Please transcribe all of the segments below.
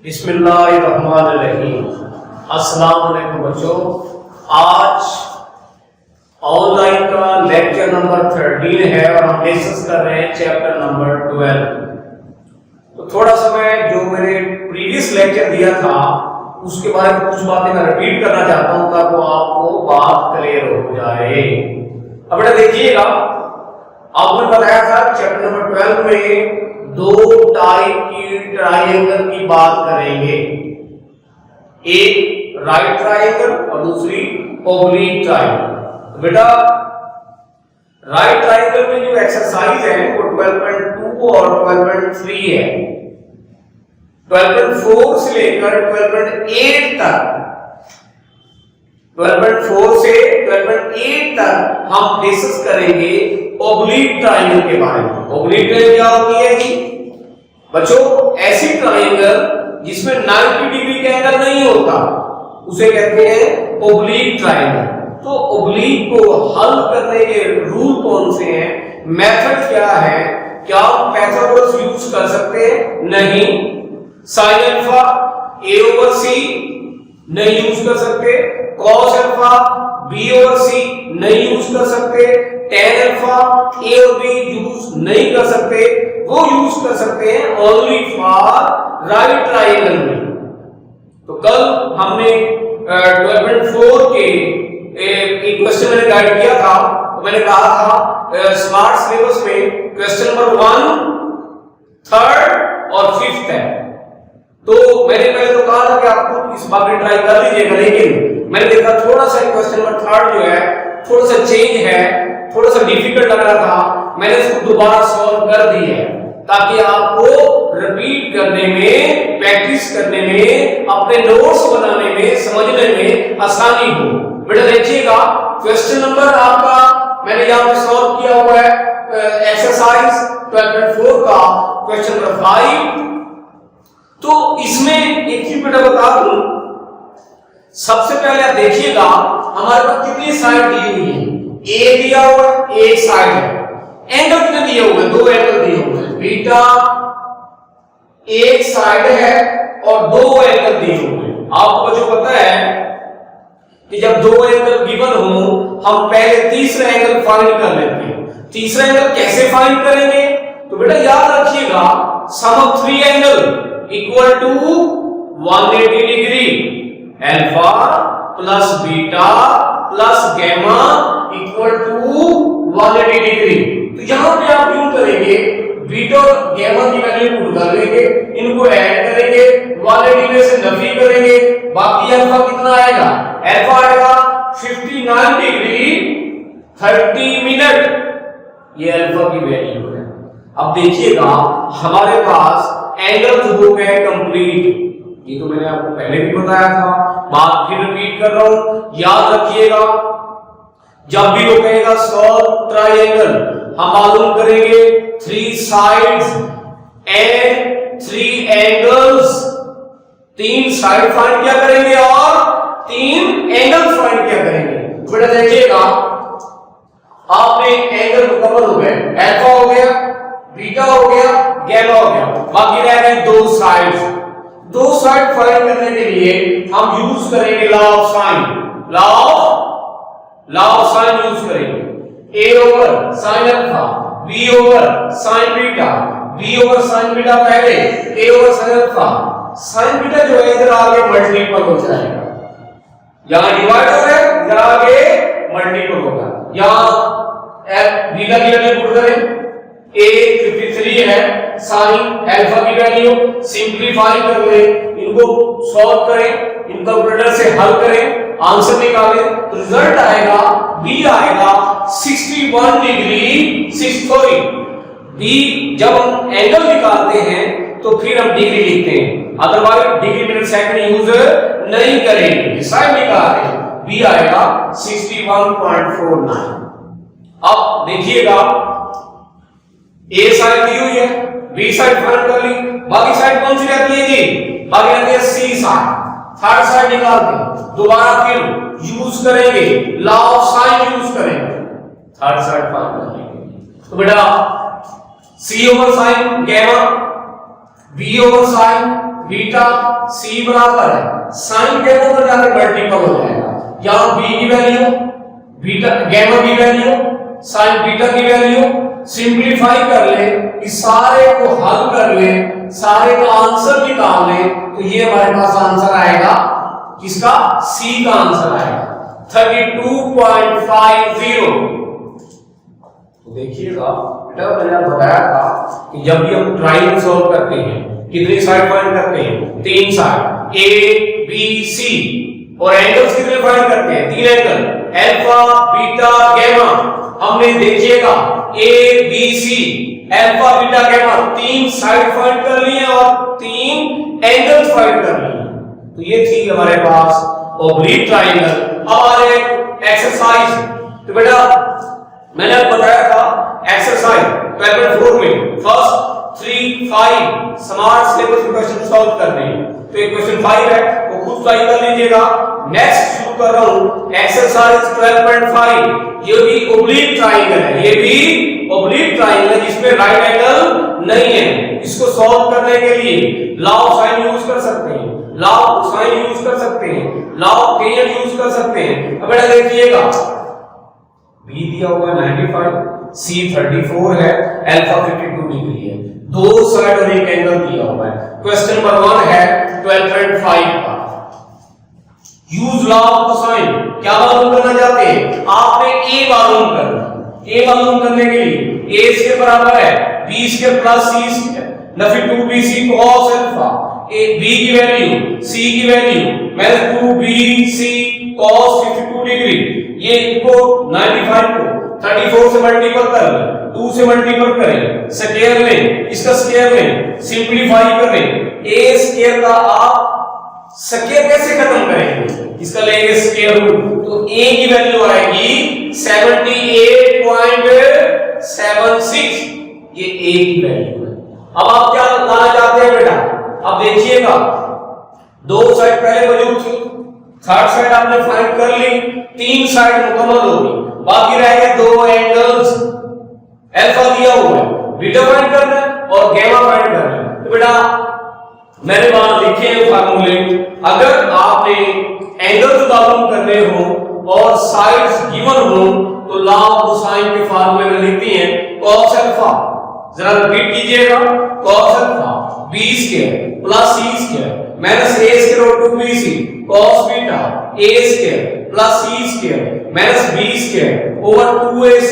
बिस्मिल्लाहिर्रहमानिर्रहीम। अस्सलाम वालेकुम बच्चों, आज ऑनलाइन का लेक्चर नंबर 13 है और हम डिस्कस कर रहे हैं चैप्टर नंबर 12। तो थोड़ा सा मैं जो मैंने प्रीवियस लेक्चर दिया था उसके बारे में कुछ बातें मैं रिपीट करना चाहता हूं ताकि आपको बात क्लियर हो जाए। अब बेटा देखिएगा, आपने बताया था चैप्टर नंबर 12 में दो टाइप की ट्रायंगल की बात करेंगे, एक राइट ट्रायंगल और दूसरी ऑब्लिक ट्रायंगल। तो बेटा राइट ट्रायंगल में जो एक्सरसाइज है वो 12.2 और 12.3 है। 12.4 से लेकर 12.8 तक 12.4 से 12.8 तक हम डिस्कस करेंगे ऑब्लिक ट्रायंगल के बारे में। ऑब्लिक ट्रायंगल क्या होती है जी बच्चों? ऐसी ट्रायंगल जिसमें 90 डिग्री का एंगल नहीं होता उसे कहते हैं ऑब्लिक ट्रायंगल। तो ऑब्लिक को हल करने के रूल कौन से हैं, मेथड क्या है, क्या हम पाइथागोरस यूज कर सकते हैं? नहीं। Sine alpha a over c नहीं यूज कर सकते, cos alpha b over c नहीं यूज कर सकते, tan अल्फा a और b यूज नहीं कर सकते, वो यूज कर सकते हैं ओनली फॉर राइट ट्रायंगल में। तो कल हमने 12.4 के एक क्वेश्चन मैंने गाइड किया था, तो मैंने कहा था स्मार्ट सिलेबस में क्वेश्चन नंबर 1, 3rd और 5th है। तो मैंने पहले तो कहा था कि आपको इस बार भी ट्राई कर लीजिएगा, लेकिन मैंने देखा थोड़ा सा क्वेश्चन नंबर 3rd जो है थोड़ा सा चेंज है, थोड़ा सा डिफिकल्ट लग रहा था, मैंने इसको दोबारा सॉल्व कर दी है ताकि आपको रिपीट करने में, प्रैक्टिस करने में, अपने नोट्स बनाने में, समझने में आसानी हो। बेटा देखिएगा, क्वेश्चन नंबर आपका मैंने यहां पे सॉल्व किया हुआ है एक्सरसाइज 12.4 का क्वेश्चन नंबर 5। तो इसमें एक चीज बेटा बता दूं, सबसे पहले आप देखिएगा हमारे पास कितनी साइड दी हुई है। ए दिया हुआ है, एक साइड है, एंगल कितने दिए हुए हैं? दो एंगल दिए हुए हैं, बीटा एक साइड है और दो एंगल दिए हुए हैं। आपको जो पता है कि जब दो एंगल गिवन हो हम पहले तीसरा एंगल फाइंड कर लेते हैं। तीसरा एंगल कैसे फाइंड करेंगे? तो बेटा याद रखिएगा, sum of three angle equal to 180 degree, alpha plus beta plus gamma equal to 180 degree. तो यहां पे आप क्यों करेंगे, बीटा और गामा की वैल्यू पुट कर लेंगे, इनको ऐड करेंगे, 180 में से नफी करेंगे, बाकी अल्फा कितना आएगा? अल्फा आएगा 59 डिग्री 30 मिनट, ये अल्फा की वैल्यू है। अब देखिएगा हमारे पास एंगल हो गए कंप्लीट। ये तो मैंने आपको पहले भी बताया था, बात फिर रिपीट कर रहा हूं, याद रखिएगा। जब भी वो कहेगा सॉल्व ट्रायंगल, हम मालूम करेंगे 3 sides and 3 angles. 3 side find क्या करेंगे और 3 एंगल फाइंड क्या करेंगे। बेटा देखिएगा, आपने एंगल मुकम्मल हो गए, अल्फा हो गया, बीटा हो गया, गामा हो गया, बाकी रह गए दो साइड्स। दो साइड फाइंड करने के लिए हम यूज करेंगे law of sign. Law of sine use करेंगे। a over sine alpha, b over sine beta, b over sine beta पहले, a over sine alpha. Sign beta जो है इधर आगे मल्टीपल हो जाएगा, यहां डिवाइड हो रहा है, इधर आगे मल्टीपल होगा। यहां बीटा की वैल्यू पुट करें, a 53 है, साइन अल्फा की वैल्यू सिंपलीफाई कर ले, इनको सॉल्व करें, इनका कैलकुलेटर से हल करें, आंसर निकालें, तो रिजल्ट आएगा b आएगा 61 डिग्री 6 b। जब हम एंगल निकालते हैं तो फिर हम डिग्री लिखते हैं, otherwise degree minute second use नहीं करेंगे। साइन निकाल रहे हैं, b आएगा 61.49। अब देखिएगा ए साइड दी हुई है, बी साइड फाइंड कर ली, बाकी साइड कौन सी रहती है जी? बाकी रहती है सी साइड। थर्ड साइड निकालते हैं, दोबारा फिर यूज करेंगे लॉ ऑफ साइन यूज करेंगे, थर्ड साइड फाइंड कर लेंगे। तो बेटा c over sine gamma, b over sine beta c बराबर है साइन गैमा पर जाकर मल्टीपल हो जाएगा, यहां बी की वैल्यू बीटा गैमा की वैल्यू साइन बीटा की वैल्यू सिंपलीफाई कर ले, इस सारे को हल कर ले, सारे का आंसर निकाल ले, तो ये हमारे पास आंसर आएगा किसका, सी का आंसर आएगा 32.50। तो देखिएगा बेटा मैंने बताया था कि जब भी हम ट्रायंगल सॉल्व करते हैं कितनी साइड फाइंड करते हैं, 3 साइड ए बी सी, और एंगल्स कितने फाइंड करते हैं, 3 एंगल अल्फा बीटा गैमा। हमने देखिएगा A B C alpha beta gamma 3 side find कर लिए और 3 एंगल्स फाइंड कर लिए, तो ये थी हमारे पास ऑब्लिक ट्रायंगल। हमारे एक्सरसाइज, तो बेटा मैंने आपको बताया था एक्सरसाइज 12.4 में फर्स्ट 3 5 स्मार्ट सिलेबस के क्वेश्चन सॉल्व करने हैं, तो एक क्वेश्चन 5 है वो खुद ट्राई कर लीजिएगा। नेक्स्ट शुरू कर रहा हूं एक्सरसाइज 12.5, ये भी ऑब्लिक ट्रायंगल है, ये भी ऑब्लिक ट्रायंगल है जिसमें राइट एंगल नहीं है। इसको सॉल्व करने के लिए लॉ ऑफ साइन यूज कर सकते हैं, लॉ ऑफ साइन यूज कर सकते हैं, लॉ ऑफ टेंजेंट यूज कर सकते हैं। अब बेटा देखिएगा बी दिया हुआ 95, सी 34 है, अल्फा 52 डिग्री है, दो साइड और एक एंगल दिया हुआ है। क्वेश्चन नंबर 1 है 12.5 का, यूज लॉ ऑफ कोसाइन। क्या मालूम करना चाहते हैं, आपने ए मालूम करना, ए मालूम करने के लिए ए इसके बराबर है B square plus C square नफी 2bc cos alpha, A B की वैल्यू सी की value minus 2bc cos 52 degree, ये इनको 95 को 34 से मल्टीपल कर लें, 2 से मल्टीपल करें, स्क्वायर लें, इसका स्क्वायर लें, सिंपलीफाई करें, ए स्क्वायर का आप स्क्वायर कैसे खत्म करेंगे, इसका लेंगे स्क्वायर रूट, तो ए की वैल्यू आएगी 78.76, ये ए की वैल्यू है। अब आप क्या लाना चाहते हैं बेटा, अब देखिएगा दो साइड पहले मौजूद थी, थर्ड साइड आपने फाइंड कर ली, 3 साइड मुकम्मल हो गई, बाकी रह गए 2 एंगल्स। अल्फा दिया हुआ है, बीटा फाइंड करना है और गैमा फाइंड करना है। तो बेटा मैंने वहां लिखे हैं फार्मूले, अगर आपने एंगल्स मालूम करने हो और साइड्स गिवन हो तो लॉ ऑफ कोसाइन के फार्मूले में लिखती हैं cos अल्फा, जरा रिपीट कीजिएगा, cos alpha b square plus c square minus a square और 2bc cos beta a square plus c square minus b square over 2ac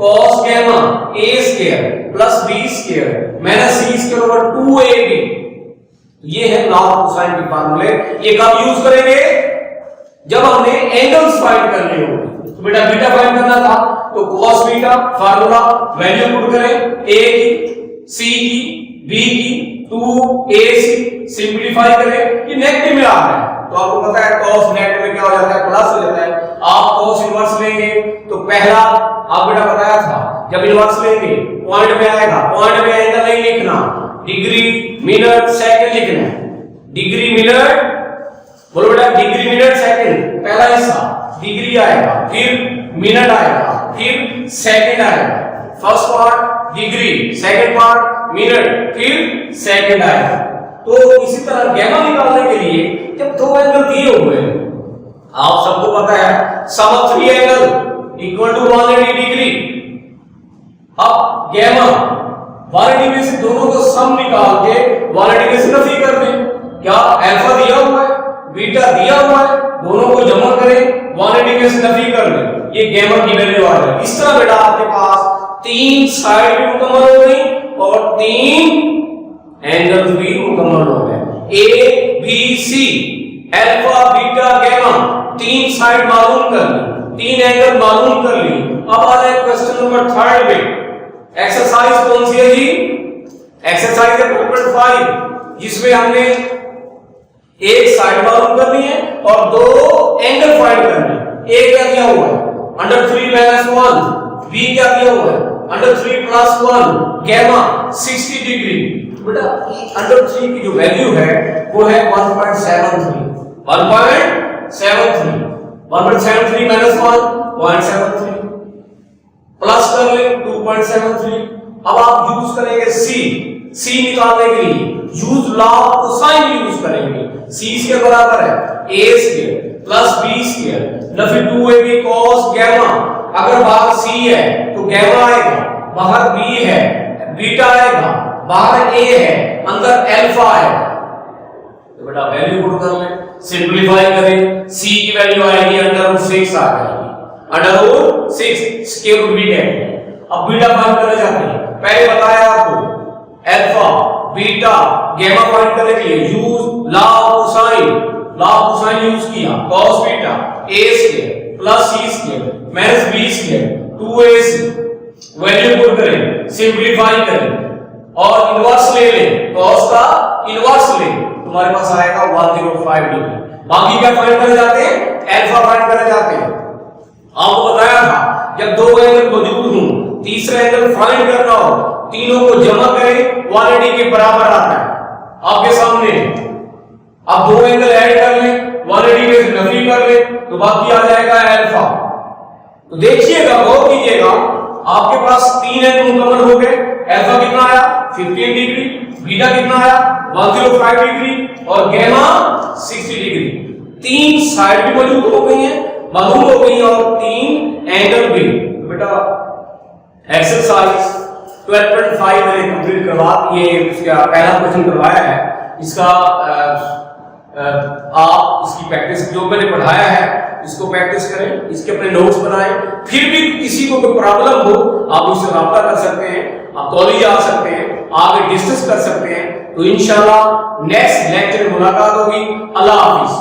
cos gamma a square plus b square minus c square over 2ab। ये है law of cosine के फार्मूले। ये कब use करेंगे, जब हमने एंगल्स फाइंड करने होंगे। तो बेटा बीटा फाइंड करना था तो cos beta formula value put करें, a की c की b की 2ac सिंपलीफाई करें, ये नेगेटिव में आ रहा है तो आपको पता है cos नेगेटिव में क्या हो जाता है, प्लस हो जाता है। आप cos इनवर्स लेंगे तो पहला आप बेटा बताया था जब इनवर्स लेंगे पॉइंट में आएगा, पॉइंट में एंगल नहीं लिखना, डिग्री मिनट सेकंड लिखना है, डिग्री मिनट बोलो बेटा, डिग्री मिनट सेकंड पहला हिस्सा डिग्री आएगा, फिर मिनट आएगा, फिर सेकंड आएगा, first part degree, second part minute, फिर सेकंड आएगा। तो इसी तरह गैमा निकालने के लिए जब दो एंगल दिए हुए हैं, आप सबको पता है sum of 3 angle equal to 180 degree. अब गैमा 180 डिग्री से दोनों को सम निकाल के 180 डिग्री से नफी कर दें। क्या अल्फा दिया हुआ है, बीटा दिया हुआ है, दोनों को जमा करें 180 डिग्री से नफी कर दें, ये गैमा की वैल्यू आ जाएगी। इस तरह बेटा आपके पास 3 साइड भी मुकम्मल हो गई और 3 एंगल्स भी मुकम्मल हो गए। A B C alpha beta gamma 3 side मालूम कर ली, 3 एंगल मालूम कर ली। अब आ रहा है क्वेश्चन नंबर 3 पे। एक्सरसाइज कौन सी है जी, एक्सरसाइज है 4.5 जिसमें हमने एक साइड मालूम करनी है और 2 एंगल फाइंड करने हैं। ए क्या दिया हुआ है √3 - 1, बी क्या दिया हुआ है √3 + 1, गैमा 60 डिग्री। बेटा √3 की जो वैल्यू है वो है 1.73, 1.73 1.73 - 1 0.73 प्लस कर ले 2.73। अब आप यूज करेंगे सी, सी निकालने के लिए use law of cosine use करेंगे। सी इसके बराबर है a square plus b square ना फिर 2ab cos गैमा। अगर बाहर c है तो गैमा आएगा, बाहर b है बीटा आएगा, बाहर a है अंदर अल्फा आएगा। तो बेटा वैल्यू पुट कर ले, सिंपलीफाई करें, c की वैल्यू आएगी √6 आ जाएगी, √6 स्क्वायर रूट b कहते हैं। अब बीटा फाइंड करना चाहते हैं, पहले बताया आपको अल्फा बीटा गैमा फाइंड करने के लिए use law of cosine use किया, cos beta a square plus c square minus b square 2ac value put करें, सिंपलीफाई करें और इनवर्स ले लें, cos का इनवर्स ले, तुम्हारे पास आएगा 105 डिग्री। बाकी क्या फाइंड करना चाहते हैं, अल्फा फाइंड करना चाहते हैं। आपको बताया था जब दो एंगल मौजूद हों तीसरा एंगल फाइंड करना हो, तीनों को जमा करें 180 के बराबर आता है आपके सामने। अब दो एंगल ऐड कर लें, 180 में से नफी कर लें तो बाकी आ जाएगा अल्फा। तो देखिएगा, गौर कीजिएगा, आपके पास तीन एंगल मुकम्मल हो गए। अल्फा कितना आया 15 डिग्री, बीटा कितना आया 105 डिग्री और गैमा 60 डिग्री। तीन साइड भी मौजूद हो गई हैं, मालूम हो गई और तीन एंगल भी। तो बेटा एक्सरसाइज 12.5 मैंने कंप्लीट करवा, ये इसका पहला क्वेश्चन करवाया है। इसका आप इसकी प्रैक्टिस जो मैंने पढ़ाया है इसको प्रैक्टिस करें, इसके अपने नोट्स बनाएं। फिर भी किसी को कोई प्रॉब्लम हो आप उससे राब्ता कर सकते हैं, आप कॉलेज आ सकते हैं, आगे डिस्कस कर सकते हैं। तो इंशाल्लाह नेक्स्ट लेक्चर में मुलाकात होगी। अल्लाह हाफिज।